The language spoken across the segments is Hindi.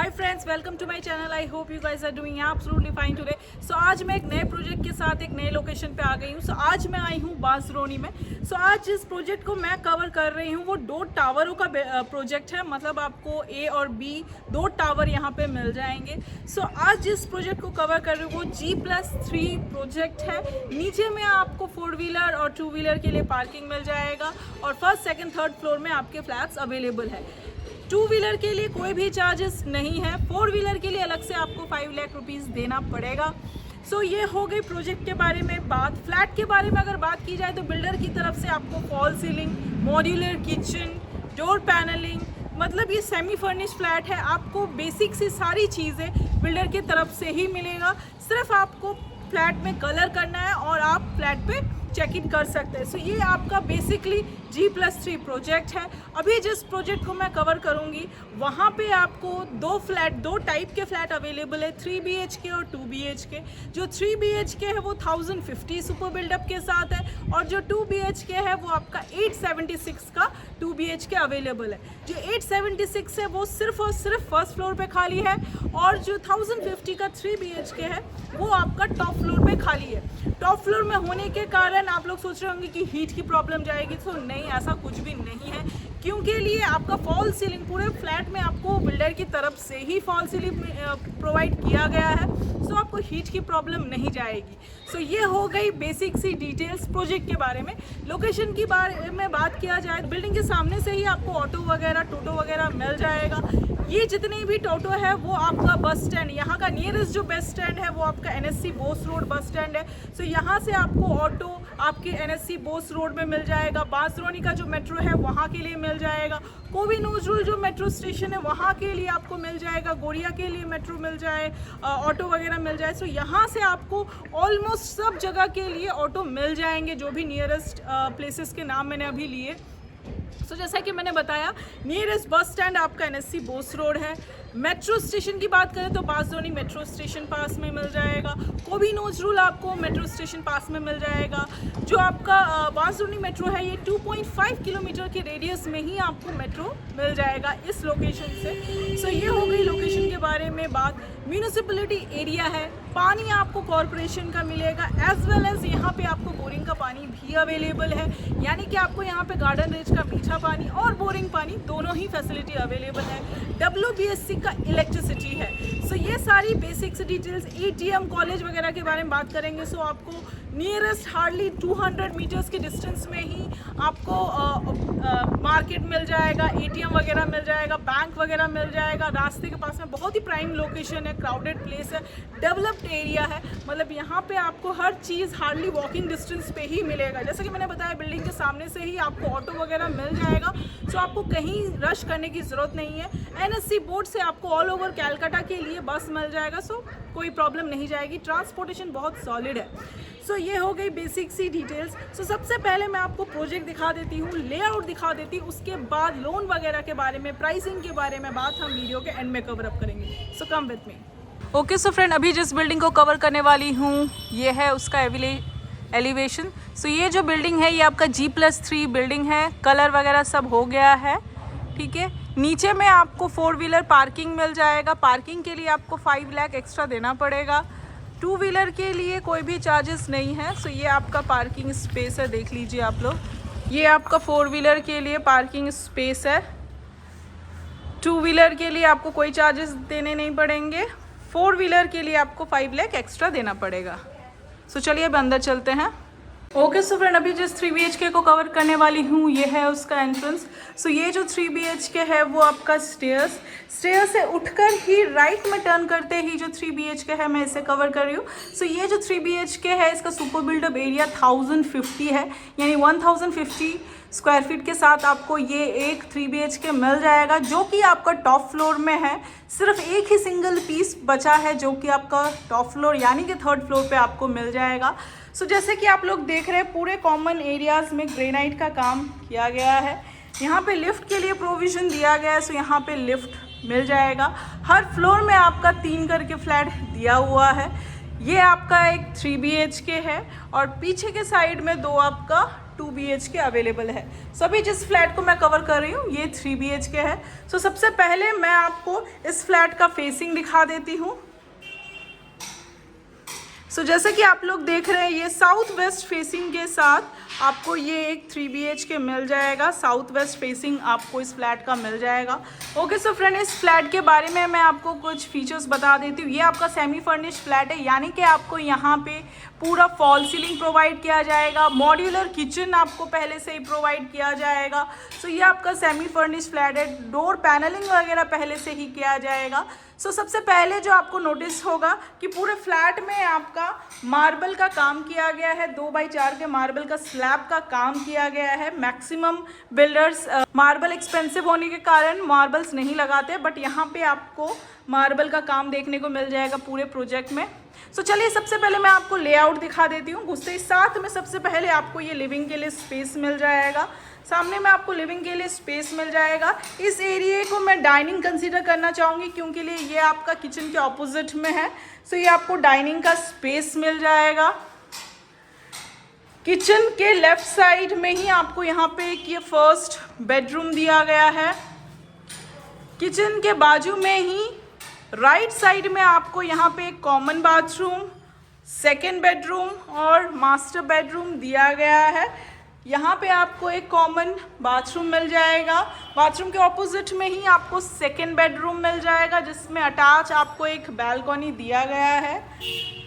Hi friends, welcome to my channel. I hope you guys are doing absolutely fine today. So आज मैं एक नए प्रोजेक्ट के साथ एक नए लोकेशन पे आ गई हूँ। आज मैं आई हूँ बांसरोनी में। आज जिस प्रोजेक्ट को मैं कवर कर रही हूँ वो 2 टावरों का प्रोजेक्ट है। मतलब आपको ए और बी 2 टावर यहाँ पे मिल जाएंगे। आज जिस प्रोजेक्ट को कवर कर रही हूँ वो G+3 प्रोजेक्ट है। नीचे में आपको 4 व्हीलर और 2 व्हीलर के लिए पार्किंग मिल जाएगा और फर्स्ट सेकंड थर्ड फ्लोर में आपके फ्लैट्स अवेलेबल है। 2 व्हीलर के लिए कोई भी चार्जेस नहीं है। 4 व्हीलर के लिए अलग से आपको 5 लाख रुपीज़ देना पड़ेगा। ये हो गई प्रोजेक्ट के बारे में बात। फ्लैट के बारे में अगर बात की जाए तो बिल्डर की तरफ से आपको fall ceiling, modular kitchen, door panelling, मतलब ये सेमी फर्निश फ्लैट है। आपको बेसिक सी सारी चीज़ें बिल्डर की तरफ से ही मिलेगा। सिर्फ आपको फ्लैट में कलर करना है और आप फ्लैट पे चेक इन कर सकते हैं। ये आपका बेसिकली G+3 प्रोजेक्ट है। अभी जिस प्रोजेक्ट को मैं कवर करूंगी वहाँ पे आपको 2 टाइप के फ्लैट अवेलेबल है, 3 BHK और 2 BHK। जो 3 BHK है वो 1050 सुपर बिल्डअप के साथ है और जो 2 BHK है वो आपका 876 का 2 BHK अवेलेबल है। जो 876 है वो सिर्फ और सिर्फ फर्स्ट फ्लोर पे खाली है और जो 1050 का 3 BHK है वो आपका टॉप फ्लोर पे खाली है। टॉप फ्लोर में होने के कारण आप लोग सोच रहे होंगे कि हीट की प्रॉब्लम जाएगी। तो नहीं, ऐसा कुछ भी नहीं है, क्योंकि लिए आपका फॉल सीलिंग पूरे फ्लैट में आपको बिल्डर की तरफ से ही फॉल सीलिंग प्रोवाइड किया गया है। आपको हीट की प्रॉब्लम नहीं जाएगी। ये हो गई बेसिक सी डिटेल्स प्रोजेक्ट के बारे में। लोकेशन की बारे में बात किया जाए, बिल्डिंग के सामने से ही आपको ऑटो वगैरह, टोटो वगैरह मिल जाएगा। ये जितने भी टोटो है वो आपका बस स्टैंड, यहाँ का नियरेस्ट जो बस स्टैंड है वो आपका NSC Bose road bus stand है। यहाँ से आपको ऑटो आपके NSC बोस रोड में मिल जाएगा। बांसरोनी का जो मेट्रो है वहाँ के लिए मिल जाएगा। कोवी नजरुल जो मेट्रो स्टेशन है वहाँ के लिए आपको मिल जाएगा। गोरिया के लिए मेट्रो मिल जाए, ऑटो वगैरह मिल जाए। यहाँ से आपको ऑलमोस्ट सब जगह के लिए ऑटो मिल जाएंगे, जो भी नियरेस्ट प्लेसेस के नाम मैंने अभी लिए। जैसा कि मैंने बताया, नियरेस्ट बस स्टैंड आपका NSC बोस रोड है। मेट्रो स्टेशन की बात करें तो बांसरोनी मेट्रो स्टेशन पास में मिल जाएगा। कोवी नजरुल आपको मेट्रो स्टेशन पास में मिल जाएगा। जो आपका बांसरोनी मेट्रो है ये 2.5 किलोमीटर के रेडियस में ही आपको मेट्रो मिल जाएगा इस लोकेशन से। ये हो गई लोकेशन के बारे में बात। म्यूनिसिपैलिटी एरिया है, पानी आपको कॉरपोरेशन का मिलेगा, एज वेल एज यहाँ पे आपको बोरिंग का पानी भी अवेलेबल है। यानी कि आपको यहाँ पे गार्डन रिच का मीठा पानी और बोरिंग पानी दोनों ही फैसिलिटी अवेलेबल है। WBSC का इलेक्ट्रिसिटी है। ये सारी बेसिक्स डिटेल्स। ATM कॉलेज वगैरह के बारे में बात करेंगे। आपको नियरेस्ट हार्डली 200 मीटर्स के डिस्टेंस में ही आपको मार्केट मिल जाएगा, ATM वगैरह मिल जाएगा, बैंक वगैरह मिल जाएगा। रास्ते के पास में बहुत ही प्राइम लोकेशन है, क्राउडेड प्लेस है, डेवलप्ड एरिया है। मतलब यहाँ पे आपको हर चीज़ हार्डली वॉकिंग डिस्टेंस पे ही मिलेगा। जैसे कि मैंने बताया, बिल्डिंग के सामने से ही आपको ऑटो वगैरह मिल जाएगा। आपको कहीं रश करने की ज़रूरत नहीं है। NSC बोर्ड से आपको ऑल ओवर कैलकाटा के लिए बस मिल जाएगा। कोई प्रॉब्लम नहीं जाएगी। ट्रांसपोर्टेशन बहुत सॉलिड है। ये हो गई बेसिक सी डिटेल्स। सबसे पहले मैं आपको प्रोजेक्ट दिखा देती हूँ, लेआउट दिखा देती हूँ। उसके बाद लोन वगैरह के बारे में, प्राइसिंग के बारे में बात हम वीडियो के एंड में कवर अप करेंगे। Come with me. Okay friend, अभी जिस बिल्डिंग को कवर करने वाली हूँ ये है उसका एलिवेशन। ये जो बिल्डिंग है ये आपका G+3 बिल्डिंग है। कलर वगैरह सब हो गया है, ठीक है। नीचे में आपको 4 व्हीलर पार्किंग मिल जाएगा। पार्किंग के लिए आपको 5 लाख एक्स्ट्रा देना पड़ेगा। 2 व्हीलर के लिए कोई भी चार्जेस नहीं है। ये आपका पार्किंग स्पेस है, देख लीजिए आप लोग। ये आपका 4 व्हीलर के लिए पार्किंग स्पेस है। 2 व्हीलर के लिए आपको कोई चार्जेस देने नहीं पड़ेंगे। 4 व्हीलर के लिए आपको 5 लाख एक्स्ट्रा देना पड़ेगा। चलिए अब अंदर चलते हैं। ओके फ्रेंड, अभी जिस 3 BHK को कवर करने वाली हूँ ये है उसका एंट्रेंस। ये जो 3 BHK है वो आपका स्टेयर्स से उठकर ही राइट में टर्न करते ही जो 3 BHK है मैं इसे कवर कर रही हूँ। ये जो 3 BHK है इसका सुपर बिल्डअप एरिया 1050 है, यानी 1050 स्क्वायर फीट के साथ आपको ये एक 3 BHK मिल जाएगा, जो कि आपका टॉप फ्लोर में है। सिर्फ एक ही सिंगल पीस बचा है जो कि आपका टॉप फ्लोर यानी कि थर्ड फ्लोर पे आपको मिल जाएगा। जैसे कि आप लोग देख रहे हैं पूरे कॉमन एरियाज़ में ग्रेनाइट का काम किया गया है। यहाँ पे लिफ्ट के लिए प्रोविज़न दिया गया है। यहाँ पे लिफ्ट मिल जाएगा। हर फ्लोर में आपका 3 करके फ्लैट दिया हुआ है। ये आपका एक 3 BHK है और पीछे के साइड में 2 आपका 2 BHK अवेलेबल है। सभी जिस फ्लैट को मैं कवर कर रही हूँ ये 3 BHK है। सो सबसे पहले मैं आपको इस फ्लैट का फेसिंग दिखा देती हूँ। सो जैसे कि आप लोग देख रहे हैं ये साउथ वेस्ट फेसिंग के साथ आपको ये एक 3 BHK मिल जाएगा। साउथ वेस्ट फेसिंग आपको इस फ्लैट का मिल जाएगा। ओके सो फ्रेंड, इस फ्लैट के बारे में मैं आपको कुछ फीचर्स बता देती हूँ। ये आपका सेमी फर्निश्ड फ्लैट है, यानी कि आपको यहाँ पे पूरा फॉल सीलिंग प्रोवाइड किया जाएगा। मॉड्यूलर किचन आपको पहले से ही प्रोवाइड किया जाएगा। सो ये आपका सेमी फर्निश्ड फ्लैट है। डोर पैनलिंग वगैरह पहले से ही किया जाएगा। सो सबसे पहले जो आपको नोटिस होगा कि पूरे फ्लैट में आपका मार्बल का काम किया गया है। 2x4 के मार्बल का स्लैब का काम किया गया है। मैक्सिमम बिल्डर्स मार्बल एक्सपेंसिव होने के कारण मार्बल्स नहीं लगाते, बट यहाँ पे आपको मार्बल का काम देखने को मिल जाएगा पूरे प्रोजेक्ट में। सो चलिए सबसे पहले मैं आपको लेआउट दिखा देती हूँ। घुसते ही साथ में सबसे पहले आपको ये लिविंग के लिए स्पेस मिल जाएगा। सामने में आपको लिविंग के लिए स्पेस मिल जाएगा। इस एरिया को मैं डाइनिंग कंसीडर करना चाहूँगी क्योंकि ये आपका किचन के ऑपोजिट में है। सो ये आपको डाइनिंग का स्पेस मिल जाएगा। किचन के लेफ्ट साइड में ही आपको यहाँ पे एक ये फर्स्ट बेडरूम दिया गया है। किचन के बाजू में ही राइट साइड में आपको यहाँ पे एक कॉमन बाथरूम, सेकेंड बेडरूम और मास्टर बेडरूम दिया गया है। यहाँ पे आपको एक कॉमन बाथरूम मिल जाएगा। बाथरूम के ऑपोजिट में ही आपको सेकेंड बेडरूम मिल जाएगा जिसमें अटैच आपको एक बालकनी दिया गया है।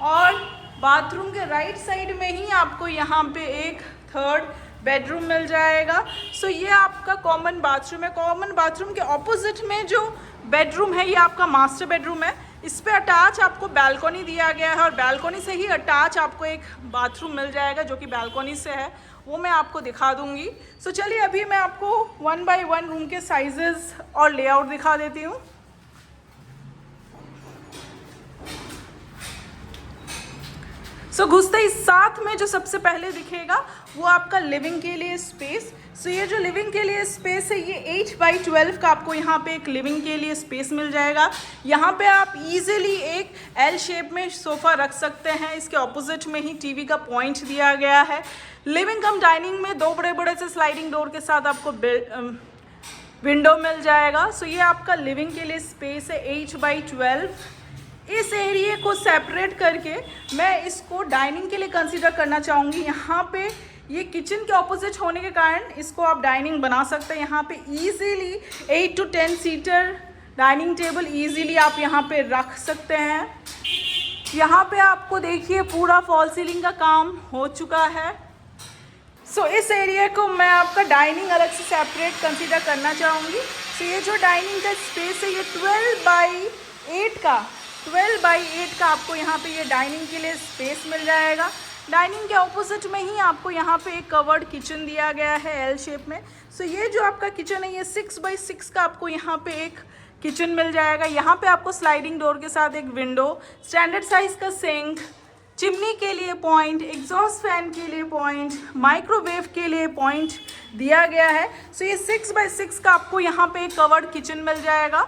और बाथरूम के राइट साइड में ही आपको यहाँ पे एक थर्ड बेडरूम मिल जाएगा। सो ये आपका कॉमन बाथरूम है। कॉमन बाथरूम के ऑपोजिट में जो बेडरूम है ये आपका मास्टर बेडरूम है। इस पे अटैच आपको बालकनी दिया गया है और बालकनी से ही अटैच आपको एक बाथरूम मिल जाएगा जो कि बालकनी से है, वो मैं आपको दिखा दूंगी। सो चलिए अभी मैं आपको 1 by 1 रूम के साइजेस और लेआउट दिखा देती हूँ। सो घुसते ही साथ में जो सबसे पहले दिखेगा वो आपका लिविंग के लिए स्पेस। सो ये जो लिविंग के लिए स्पेस है ये 8 by 12 का आपको यहाँ पे एक लिविंग के लिए स्पेस मिल जाएगा। यहाँ पे आप इजीली एक एल शेप में सोफ़ा रख सकते हैं। इसके ऑपोजिट में ही टीवी का पॉइंट दिया गया है। लिविंग कम डाइनिंग में 2 बड़े बड़े से स्लाइडिंग डोर के साथ आपको विंडो मिल जाएगा। सो ये आपका लिविंग के लिए स्पेस है 8 by 12। इस एरिया को सेपरेट करके मैं इसको डाइनिंग के लिए कंसीडर करना चाहूँगी। यहाँ पे ये किचन के ऑपोजिट होने के कारण इसको आप डाइनिंग बना सकते हैं। यहाँ पे easily 8 to 10 seater dining table easily आप यहाँ पे रख सकते हैं। यहाँ पे आपको देखिए पूरा फॉल सीलिंग का काम हो चुका है। सो इस एरिया को मैं आपका डाइनिंग अलग से सेपरेट कंसीडर करना चाहूँगी। सो ये जो डाइनिंग का स्पेस है ये 12 by 8 का आपको यहाँ पे ये डाइनिंग के लिए स्पेस मिल जाएगा। डाइनिंग के ऑपोजिट में ही आपको यहाँ पे एक कवर्ड किचन दिया गया है एल शेप में। सो ये जो आपका किचन है ये 6 by 6 का आपको यहाँ पे एक किचन मिल जाएगा। यहाँ पे आपको स्लाइडिंग डोर के साथ एक विंडो, स्टैंडर्ड साइज का सिंक, चिमनी के लिए पॉइंट, एग्जॉस्ट फैन के लिए पॉइंट, माइक्रोवेव के लिए पॉइंट दिया गया है। सो ये 6 by 6 का आपको यहाँ पे एक कवर्ड किचन मिल जाएगा।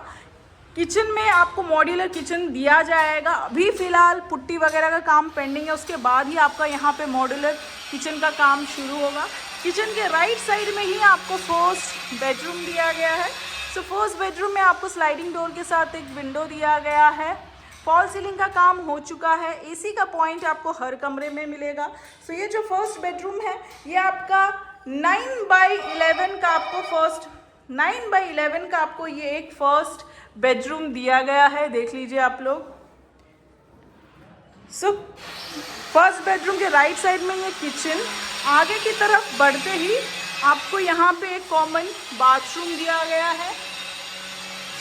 किचन में आपको मॉड्यूलर किचन दिया जाएगा। अभी फ़िलहाल पुट्टी वगैरह का काम पेंडिंग है, उसके बाद ही आपका यहाँ पे मॉड्यूलर किचन का काम शुरू होगा। किचन के राइट साइड में ही आपको फर्स्ट बेडरूम दिया गया है। सो फर्स्ट बेडरूम में आपको स्लाइडिंग डोर के साथ एक विंडो दिया गया है। फॉल सीलिंग का काम हो चुका है। एसी का पॉइंट आपको हर कमरे में मिलेगा। सो ये जो फर्स्ट बेडरूम है ये आपका 9 by 11 का आपको ये एक फर्स्ट बेडरूम दिया गया है। देख लीजिए आप लोग। सो फर्स्ट बेडरूम के राइट साइड में ये किचन, आगे की तरफ बढ़ते ही आपको यहाँ पे एक कॉमन बाथरूम दिया गया है।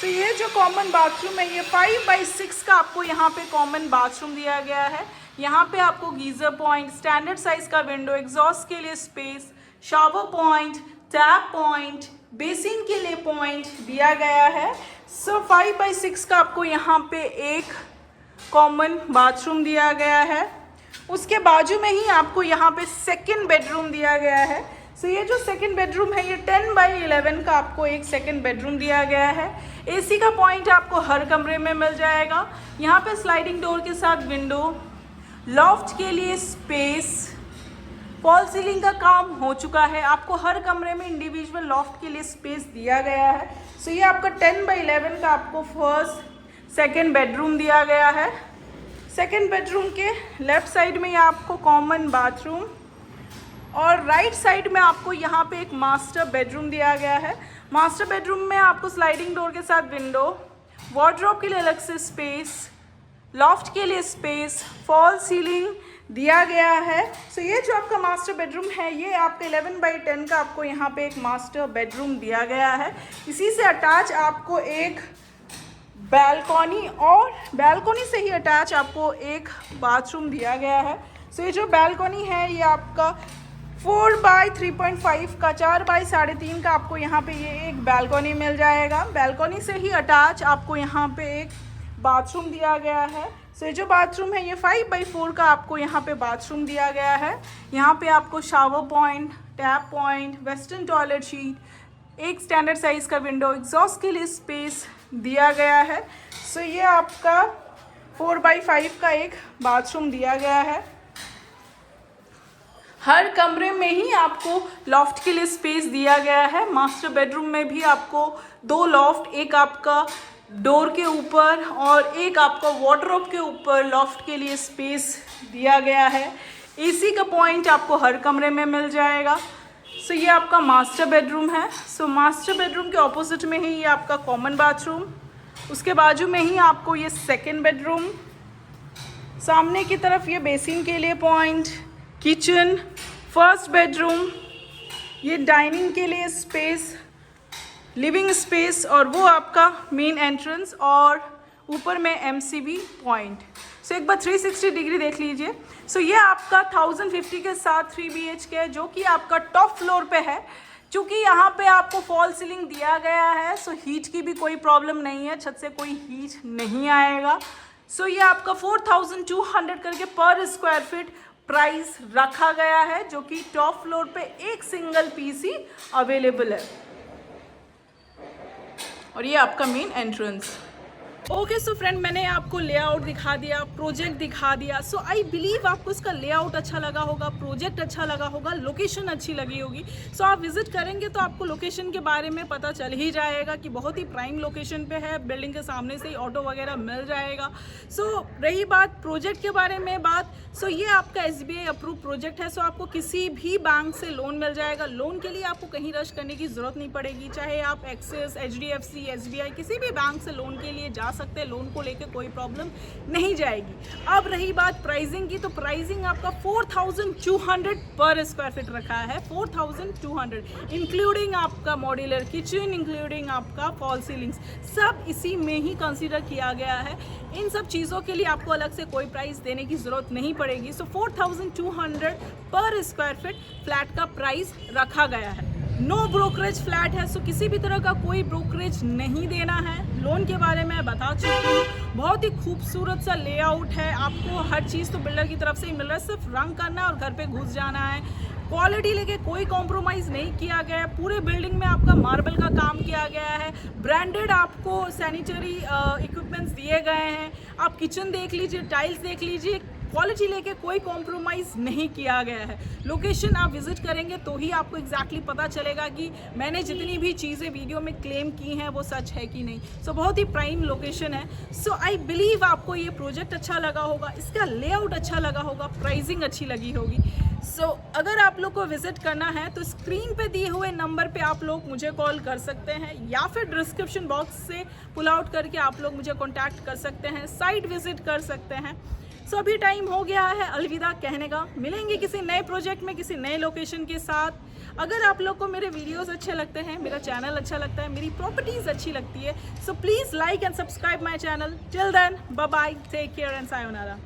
सो ये जो कॉमन बाथरूम है ये 5 by 6 का आपको यहाँ पे कॉमन बाथरूम दिया गया है। यहाँ पे आपको गीज़र पॉइंट, स्टैंडर्ड साइज का विंडो, एग्जॉस्ट के लिए space, shower point, tap point, basin के लिए पॉइंट दिया गया है। सो 5 by 6 का आपको यहाँ पे एक कॉमन बाथरूम दिया गया है। उसके बाजू में ही आपको यहाँ पे सेकंड बेडरूम दिया गया है। सो ये जो सेकंड बेडरूम है ये 10 by 11 का आपको एक सेकंड बेडरूम दिया गया है। एसी का पॉइंट आपको हर कमरे में मिल जाएगा। यहाँ पे स्लाइडिंग डोर के साथ विंडो, लॉफ्ट के लिए स्पेस, फॉल सीलिंग का काम हो चुका है। आपको हर कमरे में इंडिविजुअल लॉफ्ट के लिए स्पेस दिया गया है। सो ये आपका 10x11 का आपको फर्स्ट सेकंड बेडरूम दिया गया है। सेकंड बेडरूम के लेफ्ट साइड में ये आपको कॉमन बाथरूम और राइट साइड में आपको यहाँ पे एक मास्टर बेडरूम दिया गया है। मास्टर बेडरूम में आपको स्लाइडिंग डोर के साथ विंडो, वार्डरोब के लिए अलग से स्पेस, लॉफ्ट के लिए स्पेस, फॉल सीलिंग दिया गया है। सो ये जो आपका मास्टर बेडरूम है ये आपका 11x10 का आपको यहाँ पे एक मास्टर बेडरूम दिया गया है। इसी से अटैच आपको एक बैल्कनी और बैल्कनी से ही अटैच आपको एक बाथरूम दिया गया है। सो ये जो बैल्कनी है ये आपका 4x3.5 का 4x3.5 का आपको यहाँ पे ये एक बैल्कनी मिल जाएगा। बैल्कनी से ही अटैच आपको यहाँ पे एक बाथरूम दिया गया है। सो ये जो बाथरूम है ये 5x4 का आपको यहाँ पे बाथरूम दिया गया है। यहाँ पे आपको shower point, tap point, western toilet sheet, एक स्टैंडर्ड साइज़ का विंडो, एग्जॉस्ट के लिए स्पेस दिया गया है। सो ये आपका 4x5 का एक बाथरूम दिया गया है। हर कमरे में ही आपको लॉफ्ट के लिए स्पेस दिया गया है। मास्टर बेडरूम में भी आपको 2 लॉफ्ट, एक आपका डोर के ऊपर और एक आपका वार्डरोब के ऊपर लॉफ्ट के लिए स्पेस दिया गया है। एसी का पॉइंट आपको हर कमरे में मिल जाएगा। सो ये आपका मास्टर बेडरूम है। सो मास्टर बेडरूम के ऑपोजिट में ही ये आपका कॉमन बाथरूम, उसके बाजू में ही आपको ये सेकंड बेडरूम, सामने की तरफ ये बेसिन के लिए पॉइंट, किचन, फर्स्ट बेडरूम, ये डाइनिंग के लिए स्पेस, लिविंग स्पेस और वो आपका मेन एंट्रेंस और ऊपर में एमसीबी पॉइंट। सो एक बार 360 डिग्री देख लीजिए। सो ये आपका 1050 के साथ 3 BHK है जो कि आपका टॉप फ्लोर पे है। क्योंकि यहाँ पे आपको फॉल सीलिंग दिया गया है सो हीट की भी कोई प्रॉब्लम नहीं है, छत से कोई हीट नहीं आएगा। सो ये आपका 4200 करके पर स्क्वायर फीट प्राइस रखा गया है जो कि टॉप फ्लोर पे एक सिंगल पीस ही अवेलेबल है। और ये आपका main entrance. Okay so friend, मैंने आपको लेआउट दिखा दिया, प्रोजेक्ट दिखा दिया। सो आई बिलीव आपको इसका लेआउट अच्छा लगा होगा, प्रोजेक्ट अच्छा लगा होगा, लोकेशन अच्छी लगी होगी। सो आप विजिट करेंगे तो आपको लोकेशन के बारे में पता चल ही जाएगा कि बहुत ही प्राइम लोकेशन पे है। बिल्डिंग के सामने से ही ऑटो वगैरह मिल जाएगा। सो रही बात प्रोजेक्ट के बारे में सो ये आपका SBI अप्रूव प्रोजेक्ट है। सो आपको किसी भी बैंक से लोन मिल जाएगा। लोन के लिए आपको कहीं रश करने की ज़रूरत नहीं पड़ेगी। चाहे आप एक्सिस, HDFC, SBI किसी भी बैंक से लोन के लिए जा सकते हैं। लोन को लेके कोई प्रॉब्लम नहीं जाएगी। अब रही बात प्राइसिंग की, तो प्राइसिंग आपका 4200 पर स्क्वायर फीट रखा है। 4200 इंक्लूडिंग आपका मॉड्यूलर किचन, इंक्लूडिंग आपका फॉल सीलिंग्स, सब इसी में ही कंसीडर किया गया है। इन सब चीज़ों के लिए आपको अलग से कोई प्राइस देने की ज़रूरत नहीं पड़ेगी। सो 4200 पर स्क्वायर फीट फ्लैट का प्राइस रखा गया है। नो ब्रोकरेज फ्लैट है। सो किसी भी तरह का कोई ब्रोकरेज नहीं देना है। लोन के बारे में बता चुकी हूँ। बहुत ही खूबसूरत सा लेआउट है। आपको हर चीज़ तो बिल्डर की तरफ से ही मिल रहा है, सिर्फ रंग करना है और घर पे घुस जाना है। क्वालिटी लेके कोई कॉम्प्रोमाइज़ नहीं किया गया है। पूरे बिल्डिंग में आपका मार्बल का काम किया गया है। ब्रांडेड आपको सैनिटरी इक्विपमेंट्स दिए गए हैं। आप किचन देख लीजिए, टाइल्स देख लीजिए, क्वालिटी लेके कोई कॉम्प्रोमाइज़ नहीं किया गया है। लोकेशन आप विजिट करेंगे तो ही आपको एग्जैक्टली पता चलेगा कि मैंने जितनी भी चीज़ें वीडियो में क्लेम की हैं वो सच है कि नहीं। सो बहुत ही प्राइम लोकेशन है। सो आई बिलीव आपको ये प्रोजेक्ट अच्छा लगा होगा, इसका लेआउट अच्छा लगा होगा, प्राइसिंग अच्छी लगी होगी। सो अगर आप लोग को विजिट करना है तो स्क्रीन पे दिए हुए नंबर पे आप लोग मुझे कॉल कर सकते हैं या फिर डिस्क्रिप्शन बॉक्स से पुल आउट करके आप लोग मुझे कॉन्टैक्ट कर सकते हैं, साइट विजिट कर सकते हैं। सो अभी टाइम हो गया है अलविदा कहने का। मिलेंगे किसी नए प्रोजेक्ट में किसी नए लोकेशन के साथ। अगर आप लोग को मेरे वीडियोस अच्छे लगते हैं, मेरा चैनल अच्छा लगता है, मेरी प्रॉपर्टीज़ अच्छी लगती है, so please like and subscribe my channel. Till then bye bye, take care and sayonara.